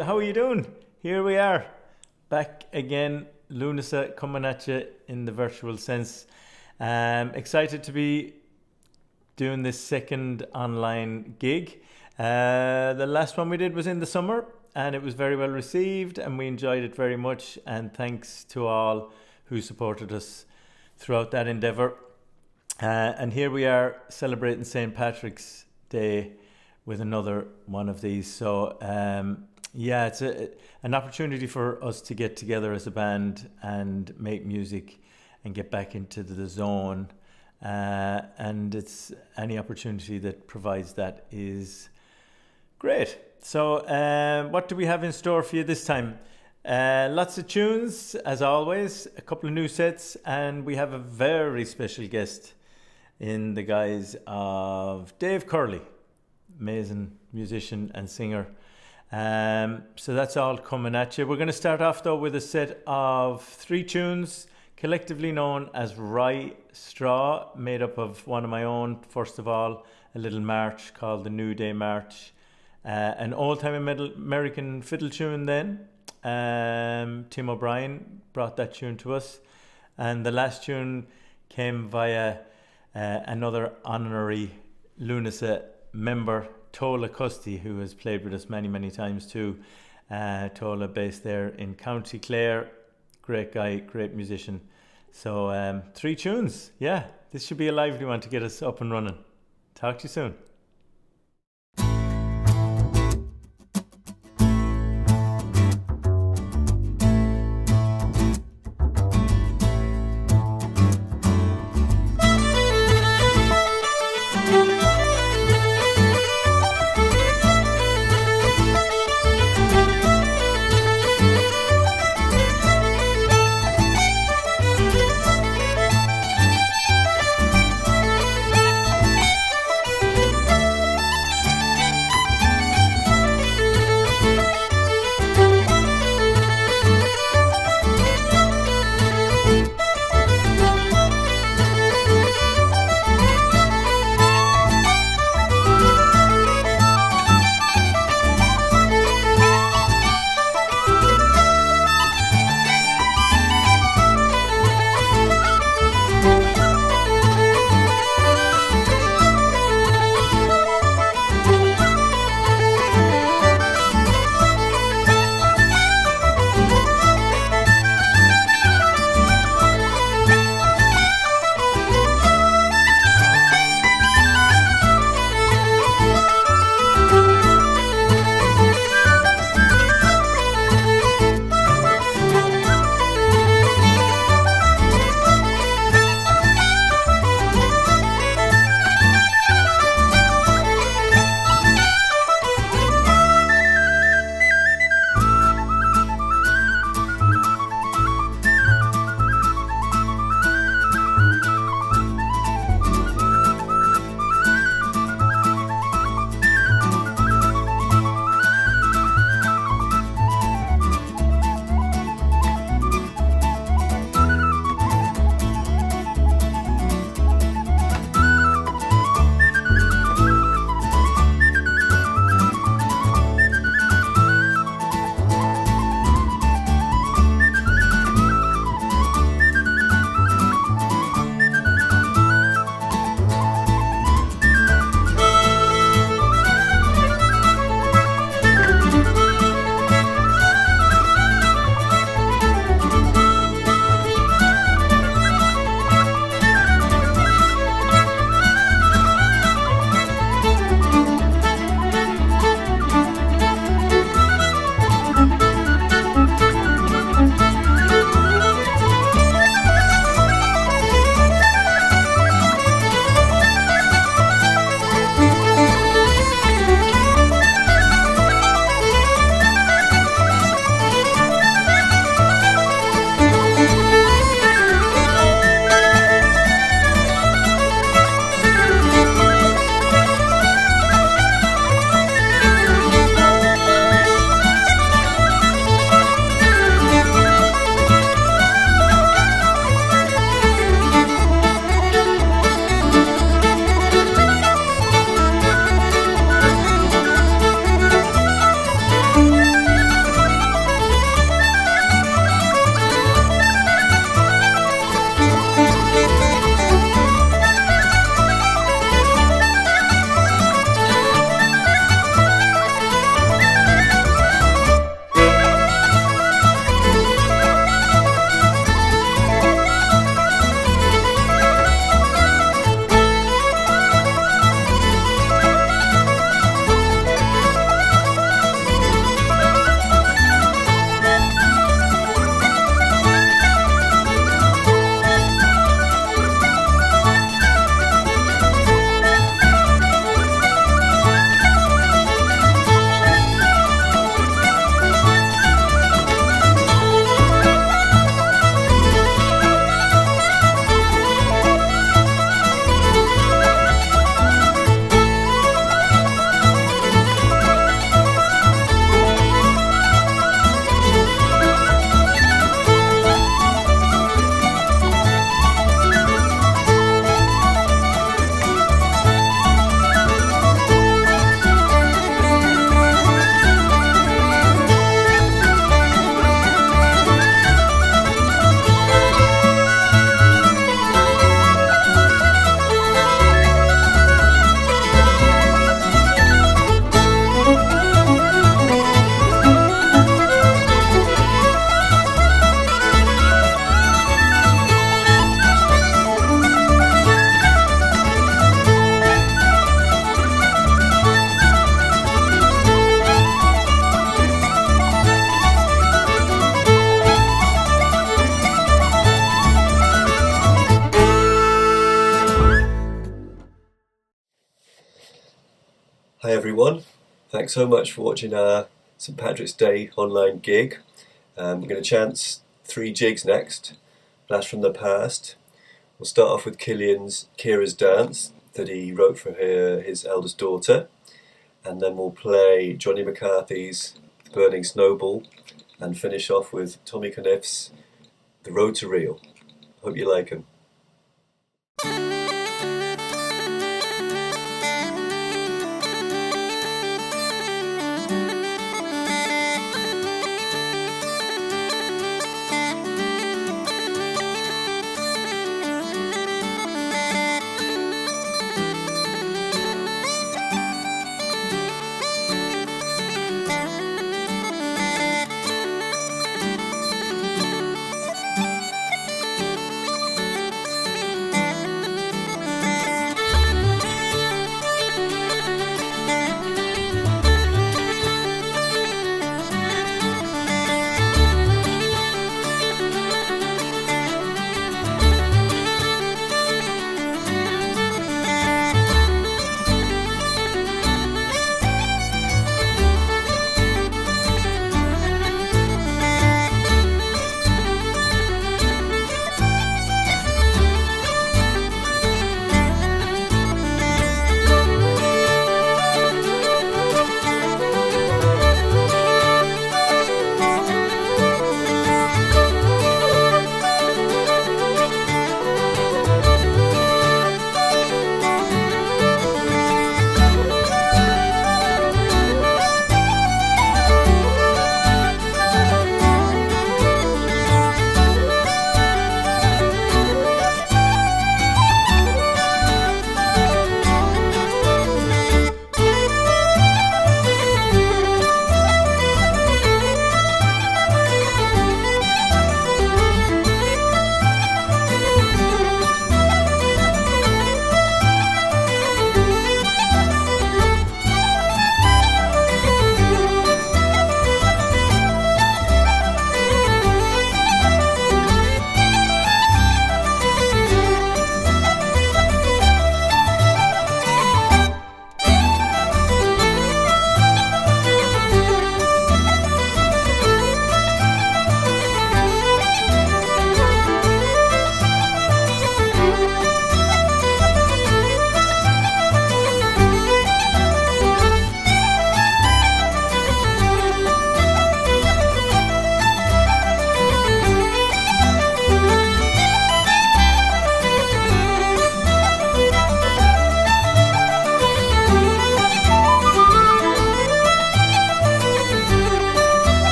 So how are you doing? Here we are, back again, Lúnasa coming at you in the virtual sense. Excited to be doing this second online gig. The last one we did was in the summer and it was very well received and we enjoyed it very much, and thanks to all who supported us throughout that endeavour. And here we are celebrating St.Patrick's Day with another one of these. So yeah, it's an opportunity for us to get together as a band and make music and get back into the zone. And it's any opportunity that provides that is great. So what do we have in store for you this time? Lots of tunes, as always, a couple of new sets, and we have a very special guest in the guise of Dave Curley, amazing musician and singer. So that's all coming at you. We're going to start off though with a set of 3 tunes collectively known as Rye Straw, made up of one of my own. First of all, a little march called the New Day March, an old-time American fiddle tune then. Tim O'Brien brought that tune to us, and the last tune came via another honorary Lúnasa member, Tola Custy, who has played with us many times too. Tola, based there in County Clare, great guy, great musician. So 3 tunes, yeah, this should be a lively one to get us up and running. Talk to you soon. everyone. Thanks so much for watching our St. Patrick's Day online gig. We're going to chance 3 jigs next. Blast from the Past. We'll start off with Kira's dance that he wrote for his eldest daughter. And then we'll play Johnny McCarthy's The Burning Snowball and finish off with Tommy Caniff's The Road to Rio. Hope you like them.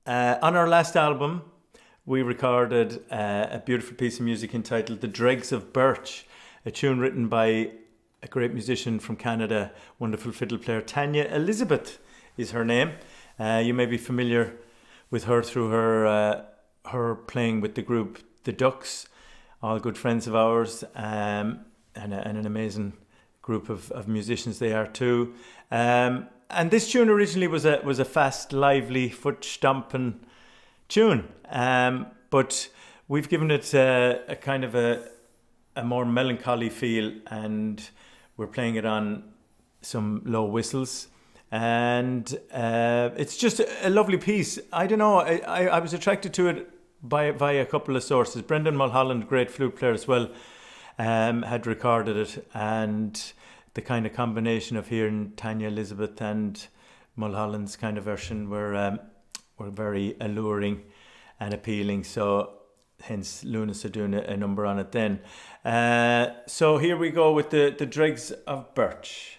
On our last album, we recorded a beautiful piece of music entitled The Dregs of Birch, a tune written by a great musician from Canada, wonderful fiddle player, Tanya Elizabeth is her name. You may be familiar with her through her playing with the group The Ducks, all good friends of ours, and an amazing group of musicians they are too. And this tune originally was a fast, lively, foot stomping tune, but we've given it a kind of a more melancholy feel, and we're playing it on some low whistles, and it's just a lovely piece. I don't know, I was attracted to it via a couple of sources. Brendan Mulholland, great flute player as well, had recorded it, and the kind of combination of hearing Tanya Elizabeth and Mulholland's kind of version were very alluring and appealing, so hence Lúnasa doing a number on it then. So here we go with the Dregs of Birch.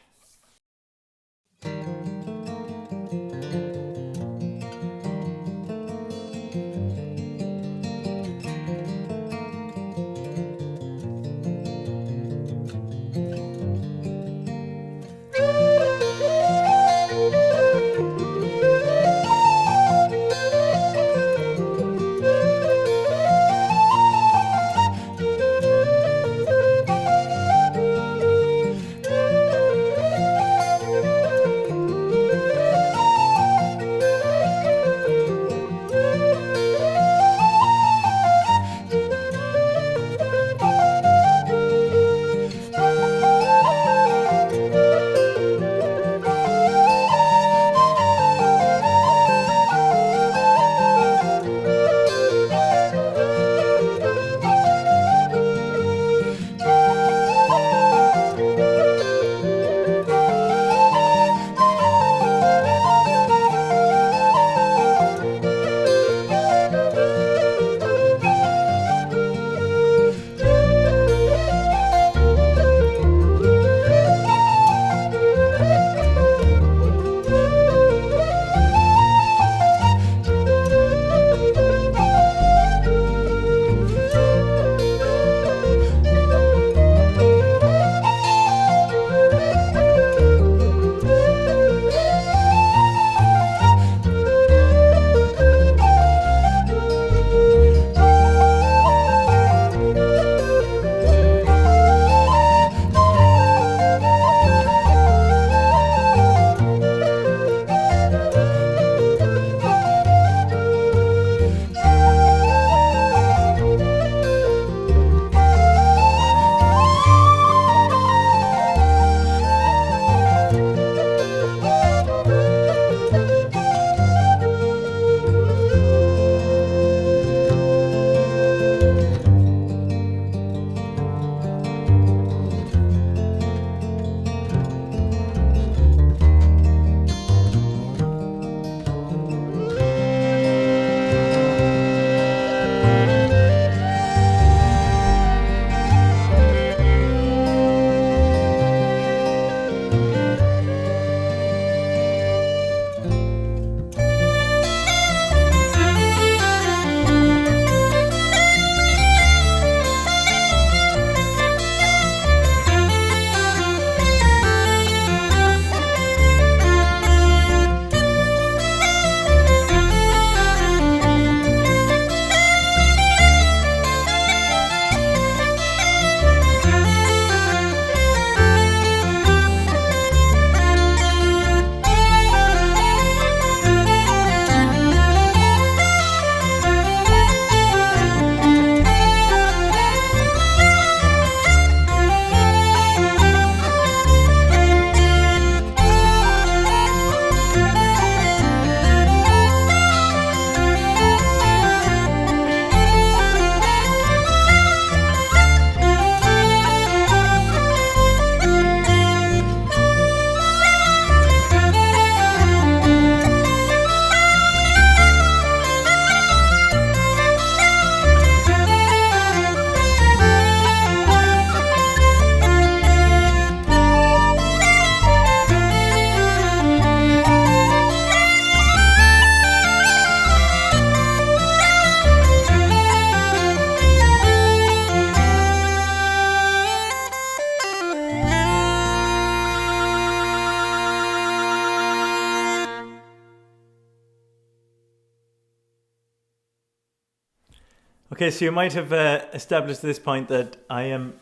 Okay, so you might have established at this point that I am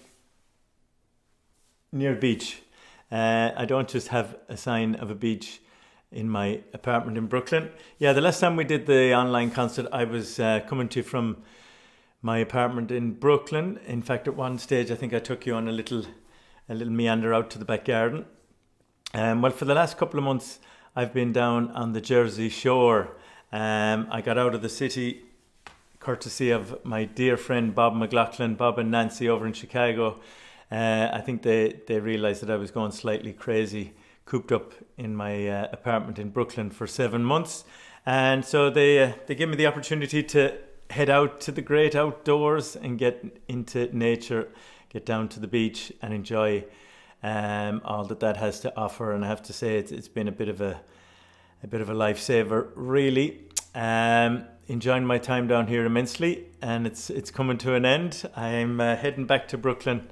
near beach. I don't just have a sign of a beach in my apartment in Brooklyn. Yeah, the last time we did the online concert, I was coming to you from my apartment in Brooklyn. In fact, at one stage, I think I took you on a little meander out to the back garden. Well, for the last couple of months, I've been down on the Jersey Shore. I got out of the city courtesy of my dear friend Bob McLaughlin, Bob and Nancy over in Chicago. I think they realised that I was going slightly crazy, cooped up in my apartment in Brooklyn for 7 months. And so they gave me the opportunity to head out to the great outdoors and get into nature, get down to the beach and enjoy all that has to offer. And I have to say it's been a bit of a lifesaver, really. Enjoying my time down here immensely, and it's coming to an end. I'm heading back to Brooklyn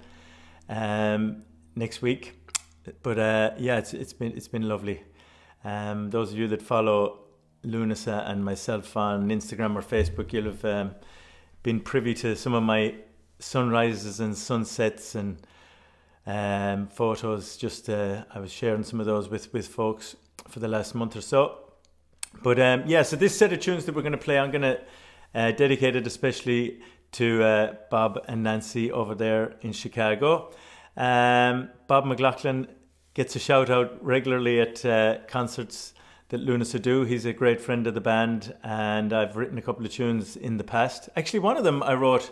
next week, but yeah, it's been lovely. Those of you that follow Lúnasa and myself on Instagram or Facebook, you'll have been privy to some of my sunrises and sunsets and photos. Just I was sharing some of those with folks for the last month or so. But yeah, so this set of tunes that we're going to play, I'm going to dedicate it especially to Bob and Nancy over there in Chicago. Bob McLaughlin gets a shout out regularly at concerts that Lúnasa do. He's a great friend of the band, and I've written a couple of tunes in the past. Actually, one of them I wrote,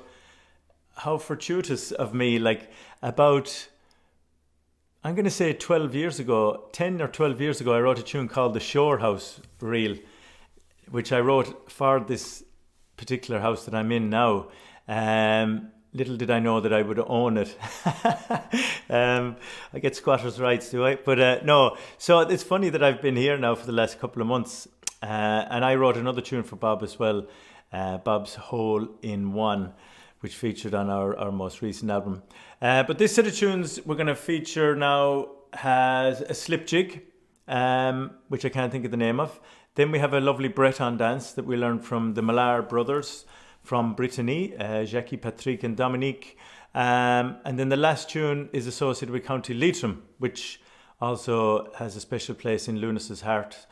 how fortuitous of me, like about, I'm going to say 12 years ago, 10 or 12 years ago, I wrote a tune called The Shore House Reel, which I wrote for this particular house that I'm in now. Little did I know that I would own it. I get squatters' rights, do I? But no, so it's funny that I've been here now for the last couple of months. And I wrote another tune for Bob as well, Bob's Hole in One, which featured on our most recent album. But this set of tunes we're going to feature now has a slip jig, which I can't think of the name of. Then we have a lovely Breton dance that we learned from the Millar brothers from Brittany, St.Patrick and Dominique. And then the last tune is associated with County Leitrim, which also has a special place in Lúnasa's heart,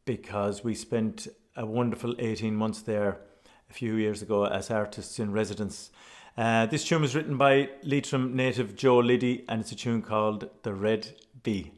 because we spent a wonderful 18 months there a few years ago as artists in residence. This tune was written by Leitrim native Joe Liddy, and it's a tune called The Red Bee.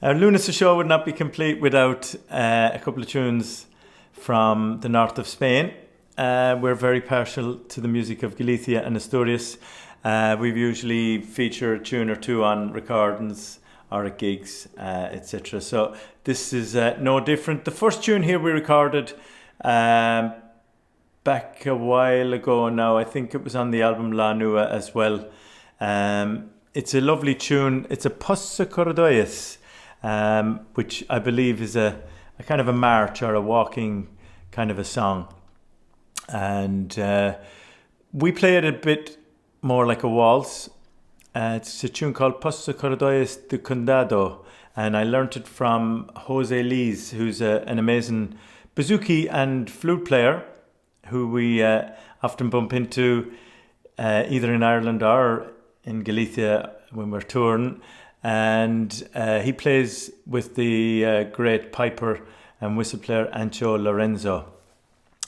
Our Lunasa show would not be complete without a couple of tunes from the north of Spain. We're very partial to the music of Galicia and Asturias. We've usually featured a tune or two on recordings or at gigs, etc. So this is no different. The first tune here we recorded back a while ago now. I think it was on the album La Nua as well. It's a lovely tune. It's a Possa Cordoias, which I believe is a kind of a march or a walking kind of a song. And we play it a bit more like a waltz. It's a tune called Possa Cordoias de Condado, and I learnt it from Jose Lees, who's an amazing bouzouki and flute player who we often bump into either in Ireland or in Galicia when we're touring. And he plays with the great piper and whistle player Ancho Lorenzo.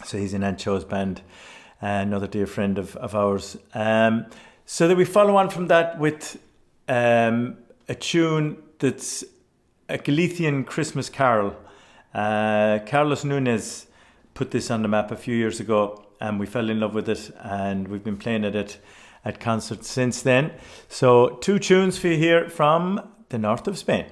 So he's in Ancho's band, another dear friend of ours. So that we follow on from that with a tune that's a Galician Christmas carol. Carlos Nunes put this on the map a few years ago, and we fell in love with it, and we've been playing it at concerts since then. So 2 tunes for you here from the north of Spain.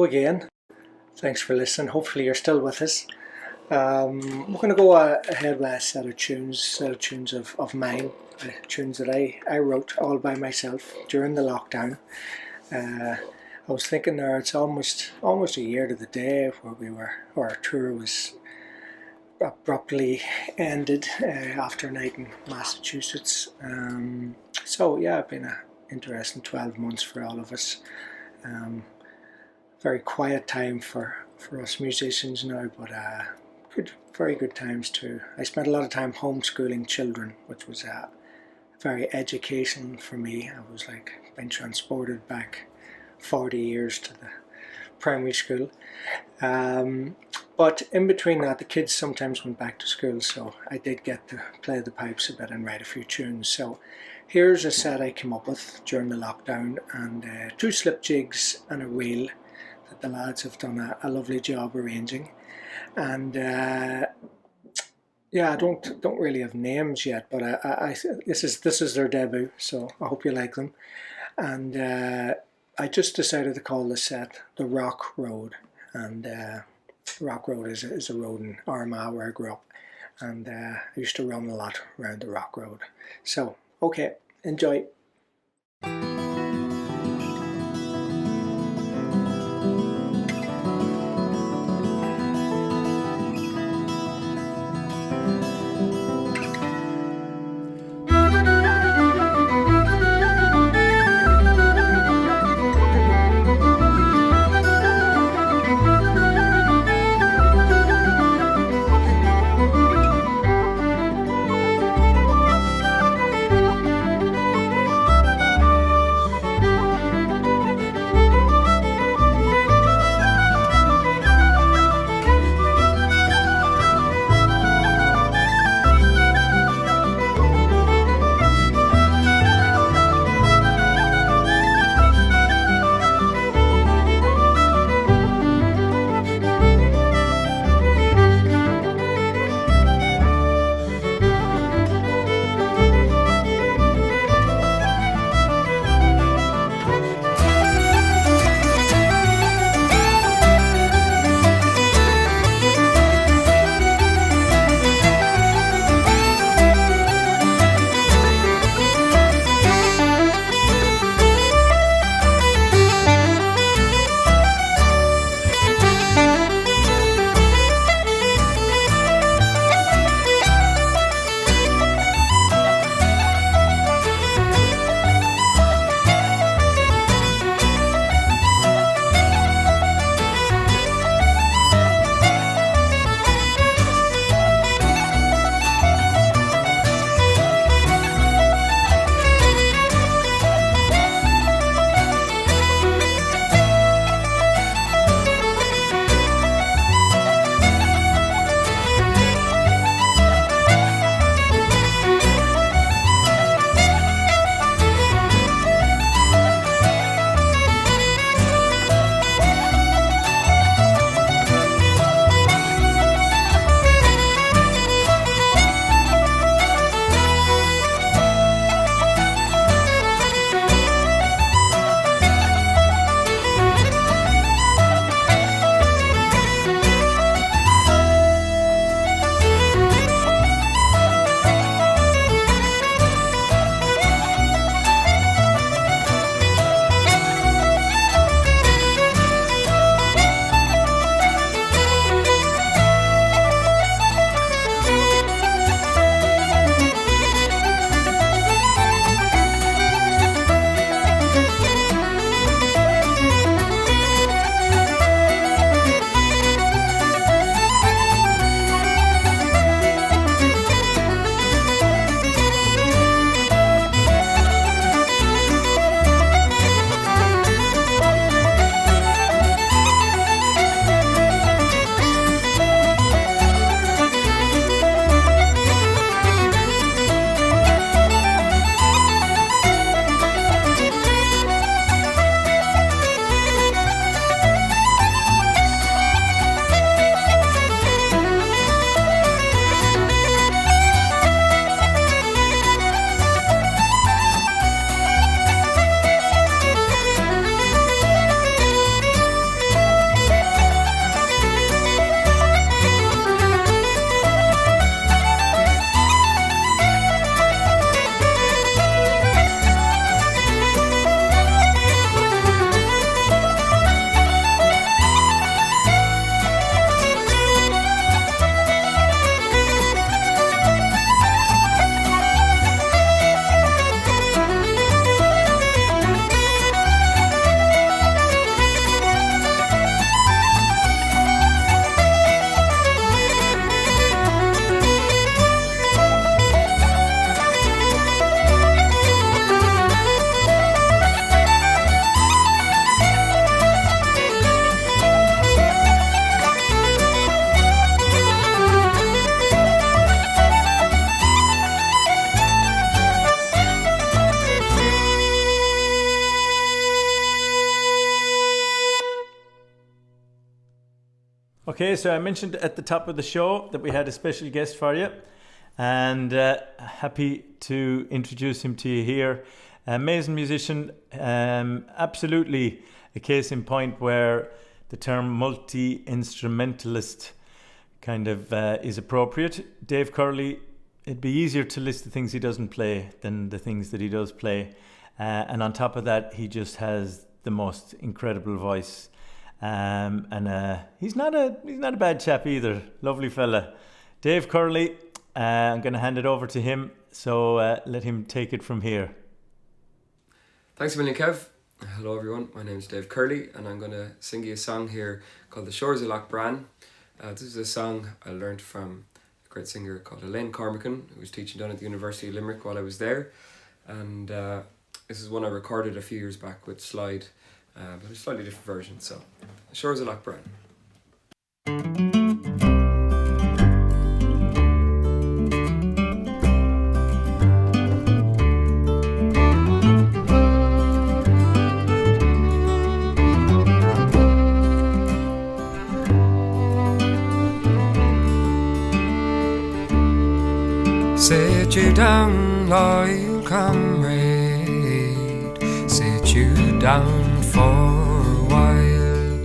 again. Thanks for listening. Hopefully you're still with us. We're going to go ahead with a set of tunes of mine, tunes that I wrote all by myself during the lockdown. I was thinking there, it's almost a year to the day where our tour was abruptly ended after a night in Massachusetts. So yeah, it's been an interesting 12 months for all of us. Very quiet time for us musicians now, but very good times too. I spent a lot of time homeschooling children, which was very educational for me. I was like been transported back 40 years to the primary school. But in between that, the kids sometimes went back to school, so I did get to play the pipes a bit and write a few tunes. So here's a set I came up with during the lockdown, and 2 slip jigs and a reel that the lads have done a lovely job arranging. And yeah, I don't really have names yet, but this is their debut, so I hope you like them. And I just decided to call the set the Rock Road, and Rock Road is a road in Armagh where I grew up, and I used to run a lot around the Rock Road. So okay, enjoy. Okay, so I mentioned at the top of the show that we had a special guest for you, and happy to introduce him to you here. Amazing musician, absolutely a case in point where the term multi-instrumentalist kind of is appropriate. Dave Curley, it'd be easier to list the things he doesn't play than the things that he does play. And on top of that, he just has the most incredible voice. And he's not a bad chap either. Lovely fella. Dave Curley, I'm going to hand it over to him. So let him take it from here. Thanks a million, Kev. Hello everyone, my name is Dave Curley and I'm going to sing you a song here called The Shores of Loch Bran. This is a song I learned from a great singer called Uilleann, who was teaching down at the University of Limerick while I was there. And this is one I recorded a few years back with Slide, but a slightly different version. So, The Shores of Loch Bran. Sit you down, loyal comrade, sit you down for a while,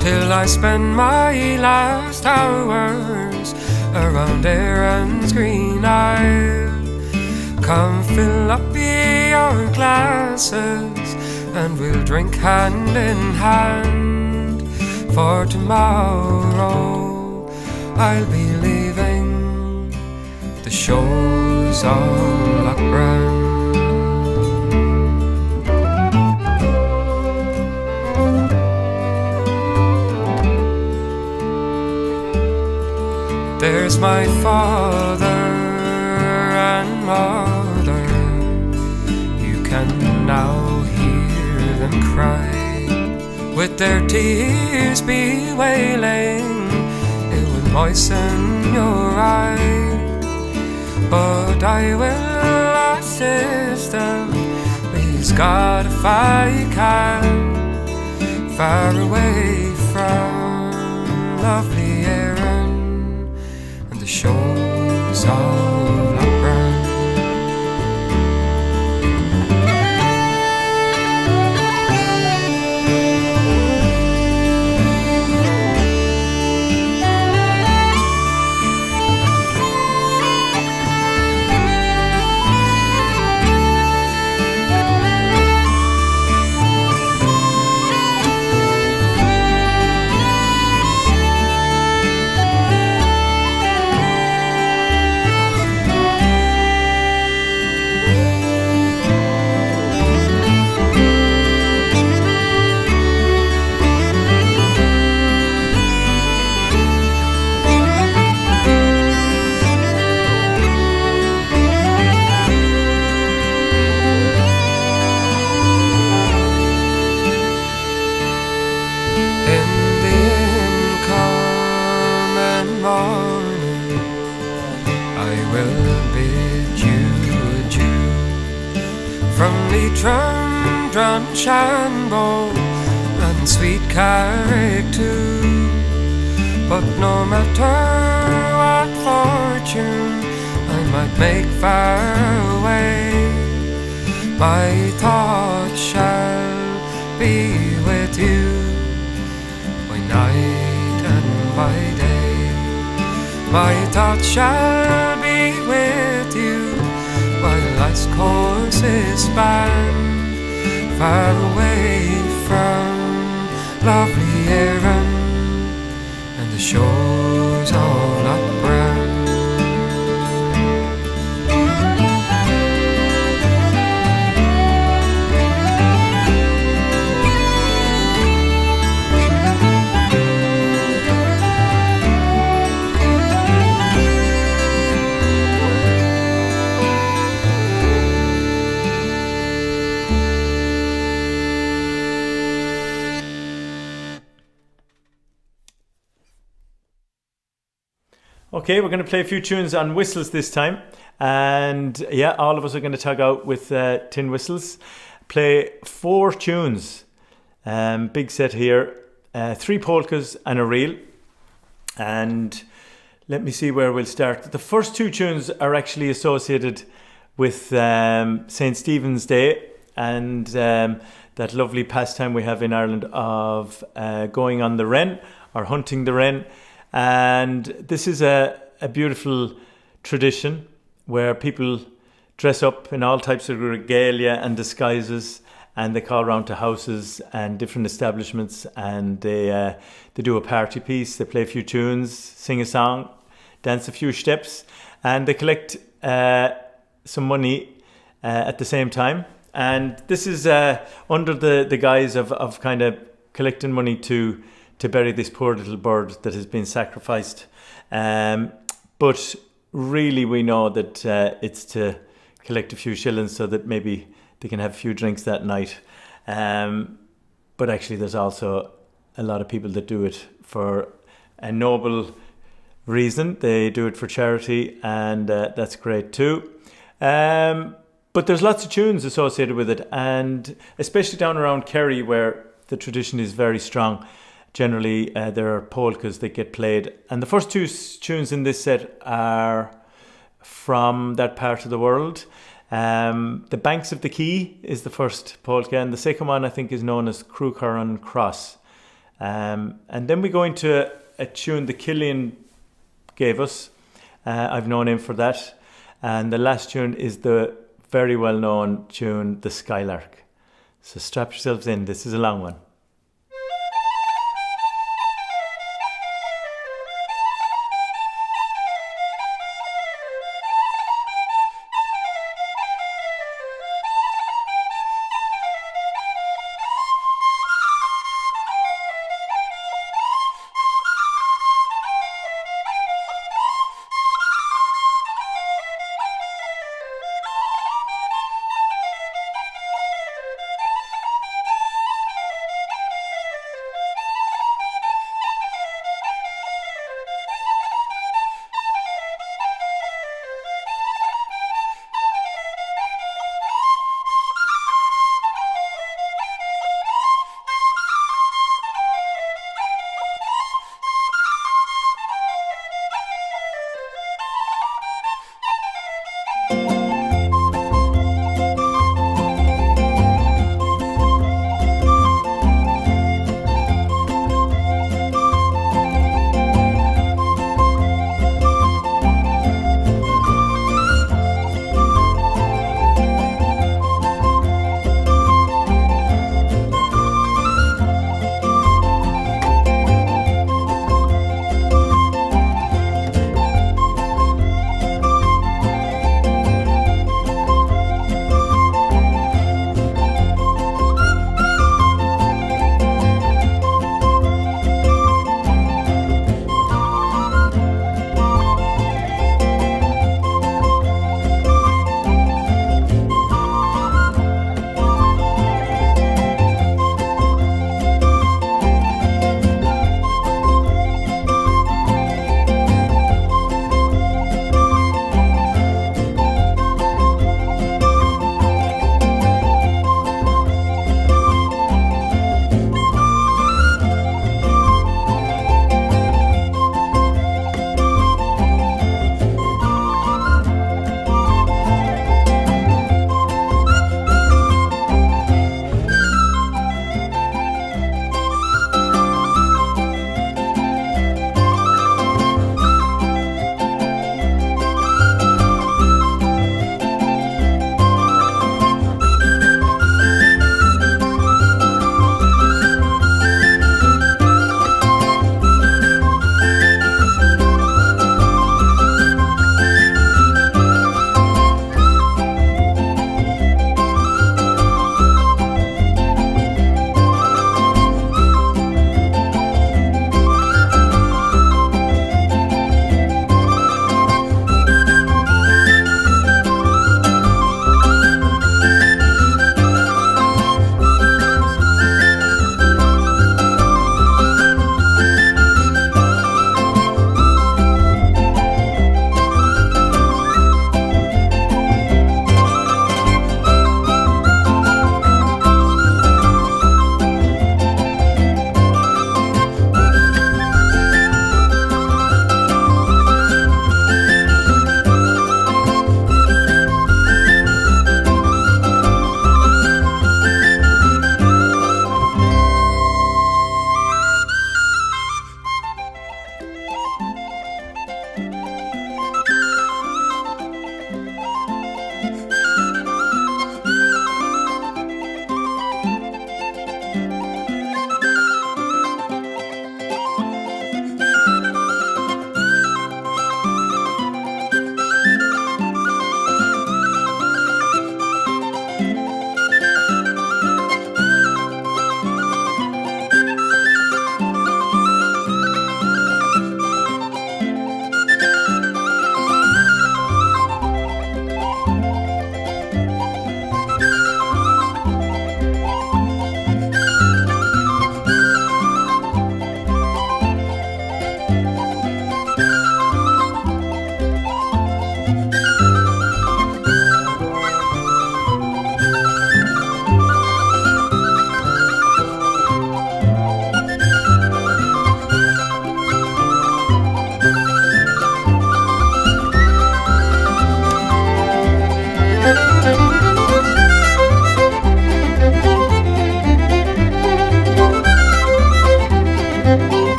till I spend my last hours around Erin's green isle. Come fill up your glasses and we'll drink hand in hand, for tomorrow I'll be leaving the shores of Loch Bran. There's my father and mother, you can now hear them cry, with their tears bewailing, it will moisten your eye. But I will assist them, please God, if I can, far away from lovely Erin and the shores of Loch Bran. Shambo and sweet Carrick too, but no matter what fortune I might make far away, my thoughts shall be with you by night and by day. My thoughts shall be with you while life's course is spanned, far away from lovely Erin and the shores of Loch Bran. Okay, we're going to play a few tunes on whistles this time, and yeah, all of us are going to tug out with tin whistles. Play 4 tunes, big set here, 3 polkas and a reel. And let me see where we'll start. The first two tunes are actually associated with St. Stephen's Day and that lovely pastime we have in Ireland of going on the wren or hunting the wren. And this is a beautiful tradition where people dress up in all types of regalia and disguises, and they call around to houses and different establishments, and they do a party piece. They play a few tunes, sing a song, dance a few steps, and they collect some money at the same time. And this is under the guise of kind of collecting money to bury this poor little bird that has been sacrificed. But really we know that it's to collect a few shillings so that maybe they can have a few drinks that night. But actually there's also a lot of people that do it for a noble reason. They do it for charity, and that's great too. But there's lots of tunes associated with it, and especially down around Kerry where the tradition is very strong. Generally there are polkas that get played, and the first two tunes in this set are from that part of the world. The Banks of the Key is the first polka, and the second one I think is known as Cruchurran Cross. And then we go into a tune that Cillian gave us. I've known him for that. And the last tune is the very well known tune, The Skylark. So strap yourselves in, this is a long one.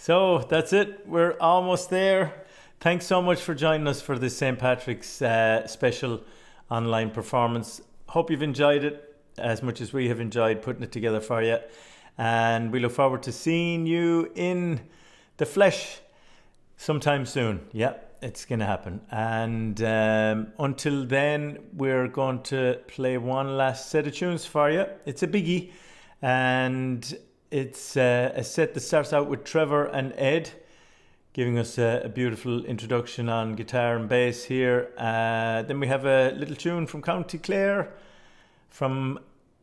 So that's it. We're almost there. Thanks so much for joining us for this St. Patrick's special online performance. Hope you've enjoyed it as much as we have enjoyed putting it together for you. And we look forward to seeing you in the flesh sometime soon. Yeah, it's going to happen. And until then, we're going to play one last set of tunes for you. It's a biggie. And it's a set that starts out with Trevor and Ed giving us a beautiful introduction on guitar and bass here. Then we have a little tune from County Clare from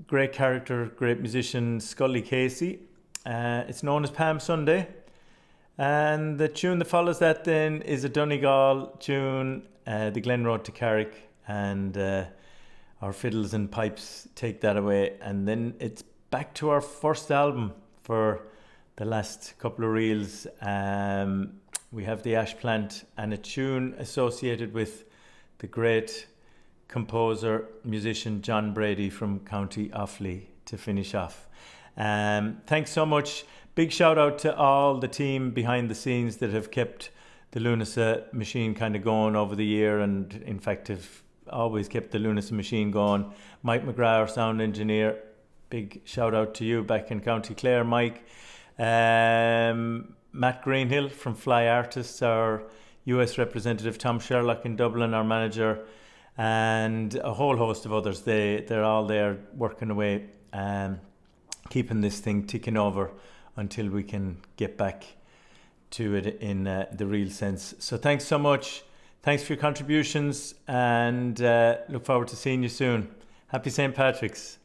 great character, great musician Scully Casey. It's known as Palm Sunday. And the tune that follows that then is a Donegal tune, the Glen Road to Carrick, and our fiddles and pipes take that away. And then it's back to our first album for the last couple of reels. We have the Ash Plant and a tune associated with the great composer, musician John Brady from County Offaly to finish off. Thanks so much. Big shout out to all the team behind the scenes that have kept the Lúnasa machine kind of going over the year, and in fact have always kept the Lúnasa machine going. Mike McGrath, our sound engineer, big shout out to you back in County Clare, Mike. Matt Greenhill from Fly Artists, our US representative, Tom Sherlock in Dublin, our manager, and a whole host of others. They're all there working away, keeping this thing ticking over until we can get back to it in the real sense. So thanks so much. Thanks for your contributions, and look forward to seeing you soon. Happy St. Patrick's.